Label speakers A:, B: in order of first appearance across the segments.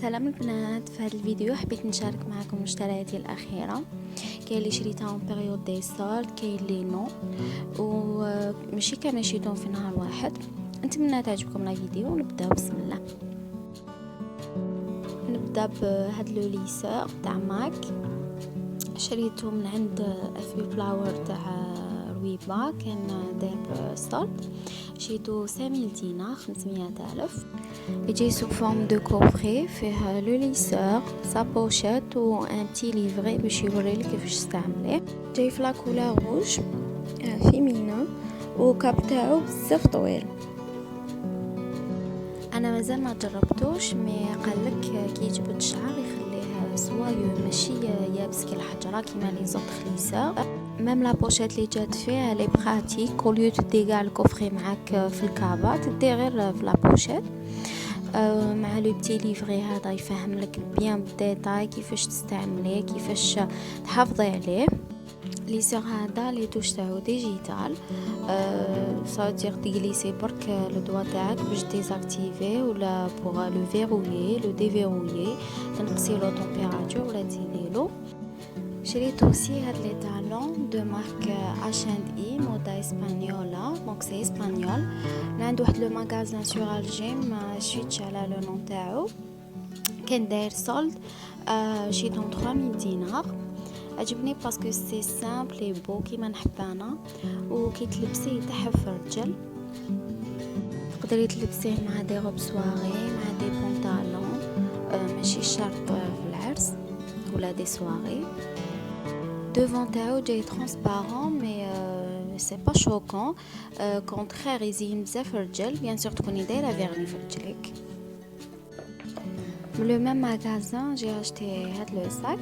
A: سلام البنات، في هذا الفيديو حبيت نشارك معكم مشترياتي الاخيره. كاين اللي شريتهم بيريود دي سولد، كاين اللي نو، وماشي كامل شريتهم في نهار واحد. نتمنى تعجبكم الفيديو ونبداو بسم الله. نبدا بهذا لو ليسور تاع ماك، شريته من عند افي فلاور تاع رويبا، كان داير سولد. شريته 5000 دينار، 500,000. يجي سو فورم دو كوفري، فيه لو ليسور، سا بوشيت و ان بتي ليفري باش يوريلك كيفاش تستعمليه. جاي في لا كولور روج فيمينا، وكاب تاعو بزاف طويل. انا مازال ما جربتوش، مي قالك كي يجبد الشعر يخليه صوايو ماشي يابس كي الحجره كيما لي زوط خليسه. ميم لا بوشيت اللي جات فيها لي براتيك، اوليو تدي كاع الكوفري معاك في الكابا، تدي غير في لا بوشيت. مع لو بتي ليفري هذا يفهم لك بيان بالديتاي كيفاش تستعمليه، كيفاش تحافظي عليه. ليسور هذا لي توش تاعو ديجيتال، صادير تجليسي برك لو دوا تاعك باش ديزاكتيفي ولا بوغ لو فيرويي لو ديفيرويي، تنقصي لو طومبيراتور ولا تزيديلو. شريت اوسي هاد لي طالون دو مارك H&E مودا اسبانيولا، دونك سي اسبانيول. عنده واحد لو ماغازان سور الجيم، شفيتش على لو نون تاعو، كان داير سولد. شريتهم 3000 دينار. عجبني باسكو سي سامبل اي بو كيما نحب انا، وكي تلبسيه يتحف في الرجل. تقدري تلبسيه مع دي روب سواري، مع دي بونطالون، ماشي شرط في العرس ولا دي سواري. devant تاعو جاي ترانسبارون، مي سي با شوكون، كونترير يزين بزاف الرجل. بيان سور تكوني دايره فيرني في رجلك. من لو ميم ماغازان جي اشتي هاد لو ساك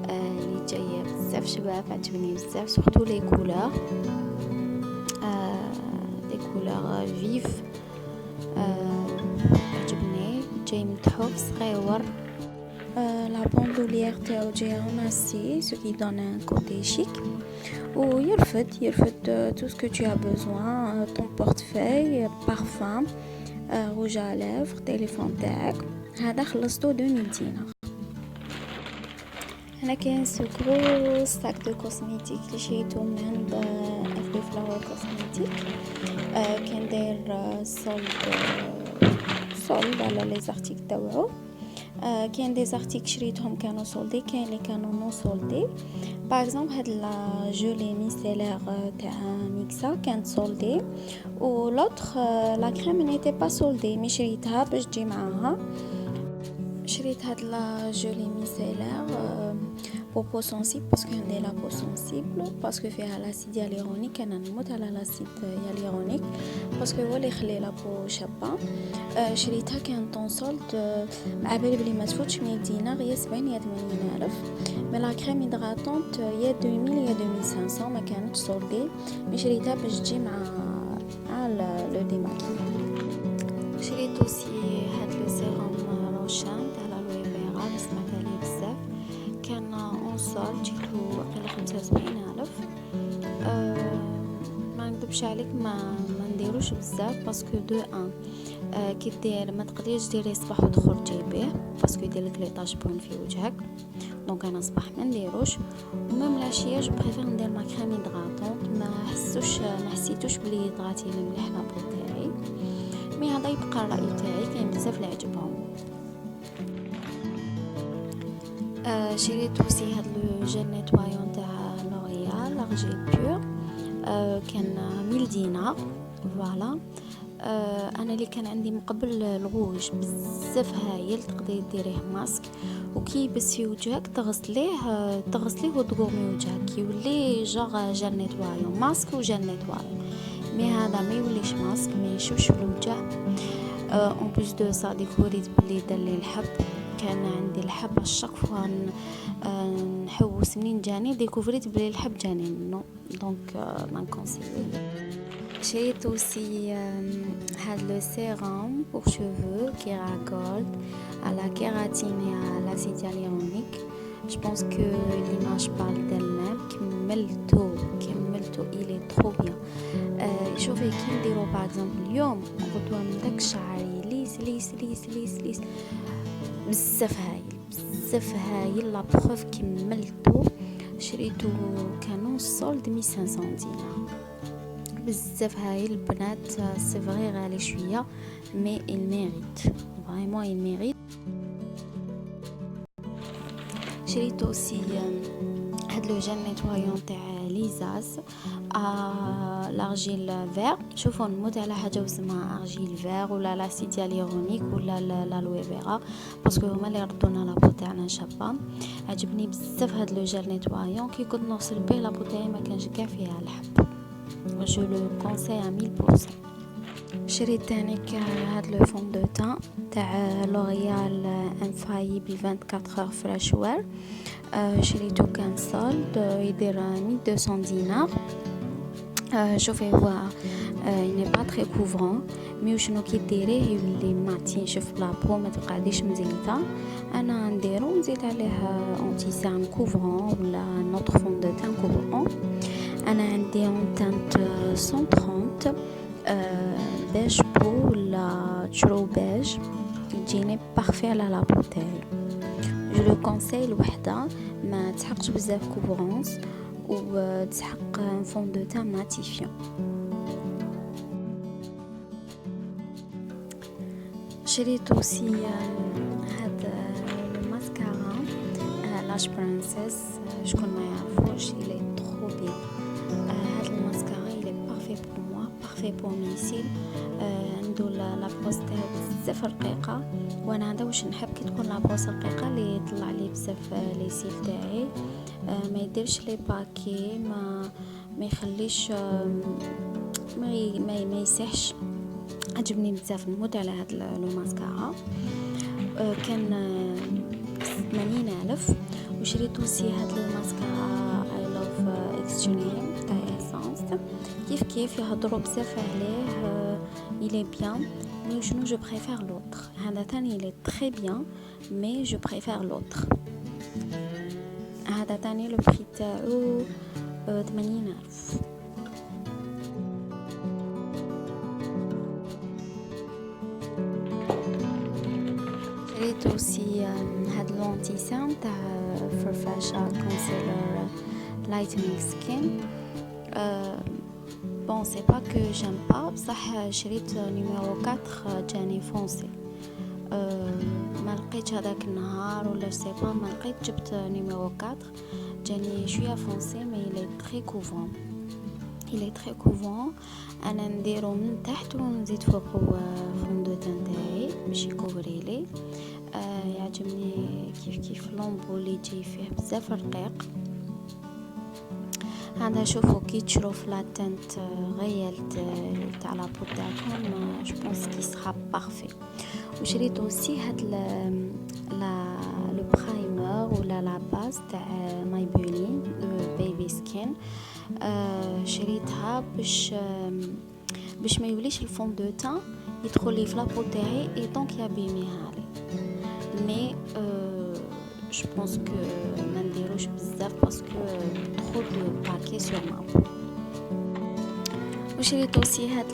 A: اللي جايه بزاف شباب، عجبني بزاف سورتو لي كولور، لي كولور فيف، عجبني. جاي متحف صغيور. لا بوندوليير تاعو جاي en acier, ce qui donne un côté chic. يرفد tout ce que tu as besoin, ton portefeuille, parfum, rouge à lèvres, téléphone تاعك. هذا خلصته 2000 دينار. هنا كاين سو غرو ستاك دو كوزميتيك اللي شريته من عند افري فلاور كوزميتيك. كان داير سولد على لي زارتيك تاوعو. كاين دي زارتيك شريتهم كانوا سولدي، كاين اللي كانوا نو سولدي. باغ اكزومبل هاد لا جولي ميسيلير تاع ميكسا كانت سولدي، و لوطخ لا كريم نيتي با سولدي، مي شريتها باش تجي معاها. شريت هاد لا جولي ميسيلير بو سونسيبل، باسكو عندي لا بو سونسيبل، باسكو فيها لاسيد هيالورونيك. انا نموت على لاسيد هيالورونيك باسكو هو اللي يخلي لا بو شابه. شريتها كان طون سولد، مع بالي بلي ما تفوتش 100 دينار، يا 70 يا 80 الف. مي لا كريم هيدراتونت يا 2000 يا 2500، ما كانتش سولدي، مي شريتها باش تجي مع لو ديماكي. شريت اوسي هاد لو سيروم روشان تاع الالوي فيرا، سمعت عليه بزاف، كان اون سولد، جيتو قيل 75,000. ما نكذبش عليك، ما نديروش بزاف باسكو دو ان كي دير ما تقدريش ديري صباح وتخرجي بيه، باسكو يدير لك لي طاش بون في وجهك. دونك انا صباح ما نديروش، وميم العشيه جو بريفير ندير ما كريم هيدراتونت. ما حسيتوش بلي هيدراتي لي مليح لابو تاعي، مي هذا يبقى الراي تاعي. كاين بزاف اللي عجبهم. شريت اوسي هاد لو جيل نيتوايون تاع لوريال لارجيل بور، كان 1000 دينار. فوالا. انا اللي كان عندي من قبل الغوج بزاف هايل، تقدري ديريه ماسك، وكي يبس في وجهك تغسليه وتقومي وجهك، يولي جار جل نيتوايون ماسك وجل نيتوايون. مي هذا ما يوليش ماسك، ما يشوفش في الوجه. اون بليس دو سا ديكوريت بلي دار لي الحب، كان عندي الحب الشق فوا نحوس منين جاني، ديكوفريت بلي الحب جاني منه، دونك ما نكونسيي. شريت اوسي هاد لو سيروم بور شوفو كيرا جولد على كيراتين على لاسيد هيالورونيك. جو بونس كو ليماج بارل دالميم. كملتو الي ترو بيان. شوفي كي نديرو باغ اكزومبل اليوم غدوه من داك شعري ليس بزاف هايل بزاف هايل. لا بروف كملتو شريتو كانون سولد 1500 دينار. بزاف هايل البنات. سي فري غالي شويه مي il mérite vraiment il mérite. شريت اوسي هاد لو جيل نيتوايون تاع ليزاس لارجيل فير. شوفوا نموت على حاجه اسمها ارجيل فير ولا لاسيد هيالورونيك ولا لالوي فيرا باسكو هما اللي ردونا لابو تاعنا شابه. عجبني بزاف هاد لو جيل نيتوايون كي كنت نغسل به لابو تاعي ما كانش كاع فيها الحب. جو لو كونساي 100%. شريت تانيك هاد لو فون دو تان تاع لوريال انفايبل 24 اور فريش وير. شريتو كان سولد يدير 1200 دينار. شوفي هو ني با تري كوفرون مي شنو كي ديريه يولي ماتين. شوف لابو ما تقعديش مزيته. انا نديرو نزيد عليه اونتي سان كوفرون ولا نوتر فون دو تان كوفرون. انا عندي اون تانت 130 بيج بو ولا تشرو بيج تجيني بارفي على لابو تاعي. جو لو كونساي الوحده ما تحقش بزاف كوفرونس وتسحق فون دو تان ماتيفيون. شريت اوسي هاد الماسكارا لاش برانسيس. شكون ما يعرفوش الي ترو بيان. هاد الماسكارا الي بارفي بور موا بارفي بور ميسيل. عنده لابوس تاعو بزاف رقيقه وانا هذا واش نحب كي تكون لابوس رقيقه اللي يطلع لي بزاف لي سيل تاعي. ما يديرش لي باكي ما يخليش ما يسحش. عجبني بزاف نموت على هاد لو ماسكارا. كان 80,000. وشريت اوسي هاد الماسكارا اي لوف اكستريم تاع ايسانس. كيف يهضروا بزاف عليه il est bien mais شنو je préfère l'autre. هذا ثاني il est très bien mais je préfère l'autre. هذا ثاني لو بري تاعو 80,000. شريت اوسي هاد لونتيسان تاع فرفاشا كونسيلر لايتنينغ سكين. بون سي با كو جيم با بصح شريت نيميرو 4 جاني فونسي. ما لقيتش هذاك النهار ولا سي با ما لقيت جبت نيميرو 4 جاني شويه فونسي مي لي تري كوفون il est très couvent. انا نديرو من تحت ونزيد فوق فون دو تان تاعي باش يكوفري لي. يعجبني كيف لومبو اللي يجي فيه بزاف رقيق. هذا شوفوا كي تشوف لا تنت غيال تاع لابو تاعكم جو بونس كي سرا بارفي. وشريت اوسي هاد لو برايمر ولا لا باز تاع مايبولين بيبي سكين. شريتها باش ما يوليش الفون دو تان يدخل لي في لابو تاعي اي دونك يابيميها لي. مي جو بونس كو ما نديروش بزاف باسكو ترو دو باكي سور ما بو. وشريت اوسي هاد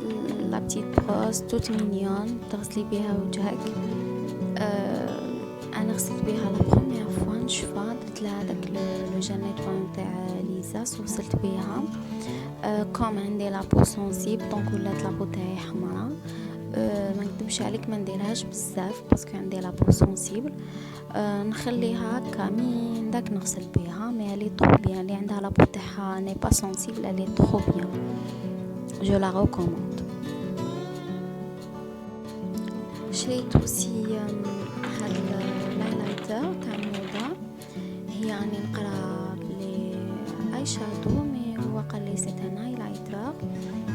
A: لا بتيت بروس توت مينيون تغسلي بها وجهك. انا غسلت بها لا بروميير فوا نشوفها درت لها داك لو جيل نيتوايون تاع ليزاس وغسلت بها. كوم عندي لابو سونسيب دونك ولات لابو تاعي حمراء. ما نكذبش عليك ما نديرهاش بزاف باسكو عندي لابو سونسيبل. نخليها هكا من داك نغسل بها مي لي طرو بيان. اللي عندها لابو تاعها ني با سونسيبل لي طرو بيان جو لا ريكوموند. شريت اوسي هاد اللايلايتر تاع موضه. هي راني نقرا لي اي شادو مي هو قال لي سي ان هايلايتر.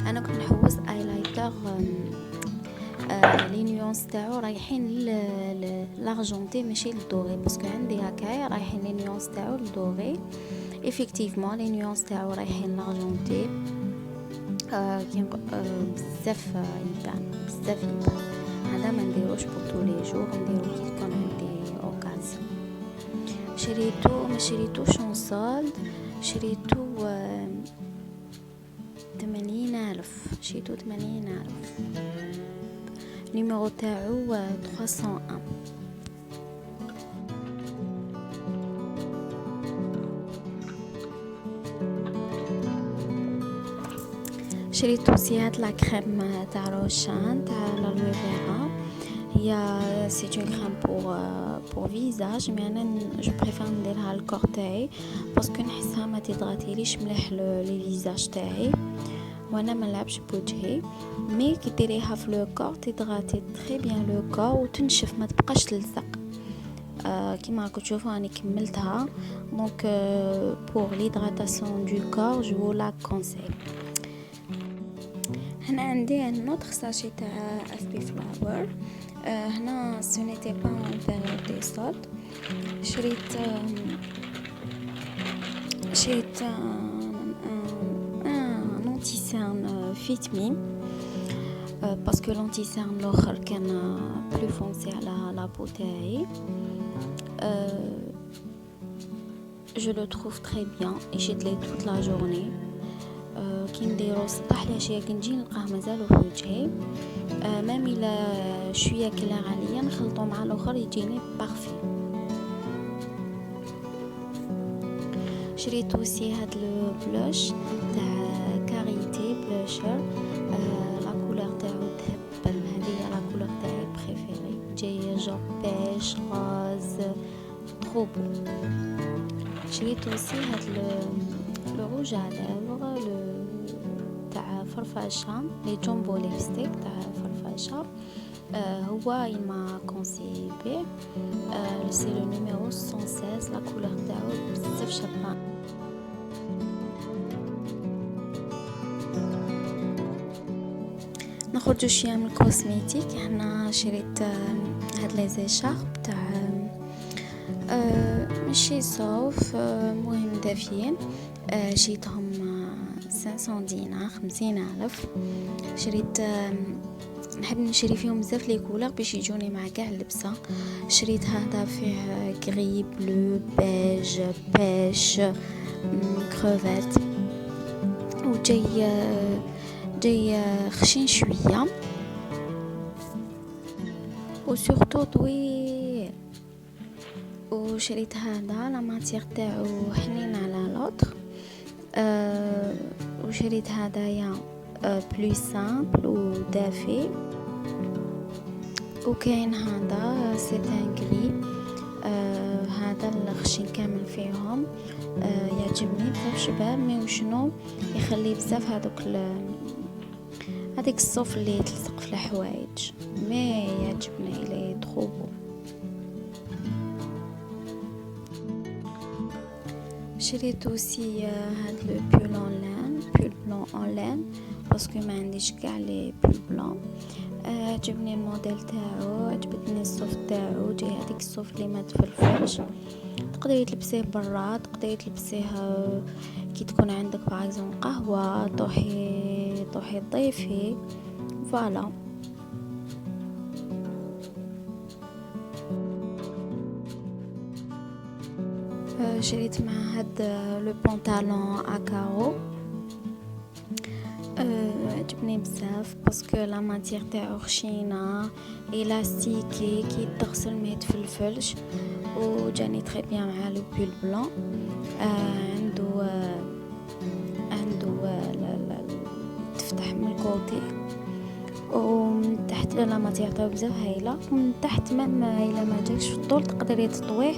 A: انا كنت نحوس ايلايتر لي نيونس تاعو رايحين لارجونتي ماشي للدوري باسكو عندي هكايا رايحين لي نيونس تاعو للدوري. ايفيكتيفمون لي نيونس تاعو رايحين لارجونتي. بزاف يبان بزاف يبان. هذا ما نديروش بور طول لي جور نديرو كي تكون عندي اوكازيون. ما شريتوش اون سولد. شريتو 80,000. شريتو 80,000. نيميرو تاعو 301. شريت اوسي هاد لا كريم تاع روشان تاع لالوي فيرا. هي سي اون كريم بور فيزاج، مي انا جو بريفير نديرها للكور تاعي باسكو نحسها ما تيضغطيليش مليح لي فيزاج تاعي، وانا ما نلعبش بوجهي. مي كي ديريها في لو كور تضغطي تري بيان لو كور وتنشف، ما تبقاش تلصق. كيما راكم تشوفوا راني كملتها. دونك بور ليدغاتاسيون دو كور جو لا كونساي. هنا عندي ان اوتر ساشي تاع اف بي فلاور. هنا سو نيتي با اون بيريود دي سولد. شريت انتي سيرن فيتمي باسكو لونتي سيرن الاخر كان بلو فونسي على لا بو تاعي. je le trouve très bien يشد لي toute la journée. كي نديرو الصباح العشيه كنجي نلقاه مازالو في وجهي. ميم الا شويه كلار عليا نخلطو مع الاخر يجيني بارفي. شريت اوسي هاد لو بلوش تاع كاريتي بلوشر. لا كولور تاعو تهبل، هذه لا كولور تاعي بريفيري، جايه جو بيش غاز ترو بو. شريت اوسي هاد لو روج على ليفر تاع فرفشه، لي جومبو ليبستيك تاع فرفشه. هو il m'a conseillé c'est le numéro 116. la couleur تاعو بزاف شابه. نخرجوا شويه من الكوزميتيك. هنا شريت هاد لي زيشارب تاع ماشي صوف، مهم دافيين. شريتهم 500 دينار، 50,000. شريت نحب نشري فيهم بزاف لي كولور باش يجوني مع كاع اللبسه. شريت هذا فيه غري بلو بيج بيش كروفيت، وجاي خشين شويه وسورتو طويل. وشريت هذا لا ماتير تاعو حنين على لوطر. وشريت هدايا بلو سامبل ودافي. وكاين هذا سيتان غري، هذا الخشين كامل فيهم. يعجبني بزاف شباب، مي وشنو يخلي بزاف هذيك الصوف اللي تلصق في الحوايج، مي يعجبني لي تروبو. شريت اوسي هاد لو بول بلون اون لين باسكو ما عنديش كاع لي بول بلون. عجبني الموديل تاعو، عجبتني الصوف تاعو، جاي هذيك الصوف اللي ما تفلفلش. تقدري تلبسيه برا، تقدري تلبسيه كي تكون عندك باغ قهوه، طوحي تضيفي فوالا. شريت مع هاد لو بونطالون اكارو. عجبني بزاف باسكو لا ماتير تاعو خشينه الاستيكي، كي تغسل ما يتفلفلش، وجاني تري بيان مع لو بول بلون. عنده تفتح من الكوتي، ومن تحت لا ماتير تاعو بزاف هايله. ومن تحت مام الا ما جاكش في الطول تقدري تطويه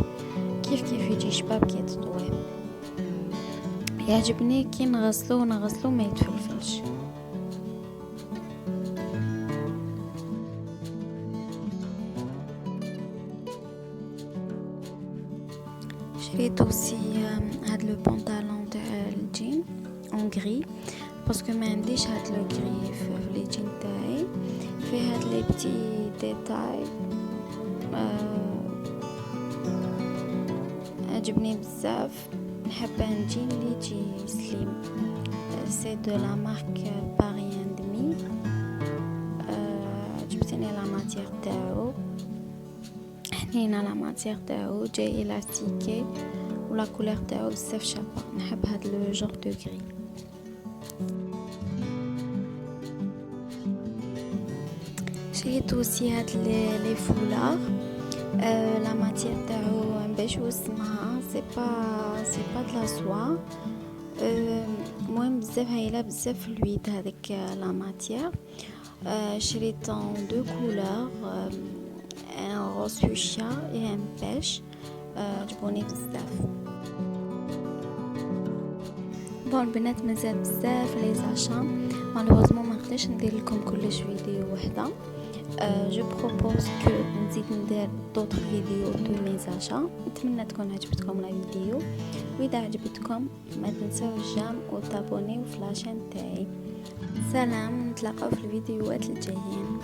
A: كيف يجي شباب كي تطويه. يعجبني كي نغسلو ما يتفلفلش. شريت اوسي هاد لو بونطالون تاع الجين اون غري باسكو ما عنديش هاد لو غري في لي جين تاعي. فيه هاد لي بتي ديتاي، عجبني بزاف. نحب ان جين اللي يجي سليم. سي دو لا مارك باري اند مي. عجبتني لا ماتير تاعو حنينه، لا ماتير تاعو جاي الاستيكي، ولا كولور تاعو بزاف شابه. نحب هاد لو جور دو غري. شريت اوسي هاد لي فولار. لا ماتير تاعو باش اسمها سي با د لا سوا. المهم بزاف هايله، بزاف فلويد هذيك لا ماتيير. شريت دو كولور، ان روز فوشيا اي ان بيش، عجبوني بزاف. بون البنات مازال بزاف لي زاشا، مالوغوزمون ما نقدرش ندير لكم كلش فيديو وحده. جو بروبوز كو نزيد ندير دوطر فيديو دو مي زاشا. نتمنى تكون عجبتكم لا فيديو، واذا عجبتكم ما تنساوش جام وتابونيو في لاشين تاعي. سلام، نتلاقاو في الفيديوهات الجايين.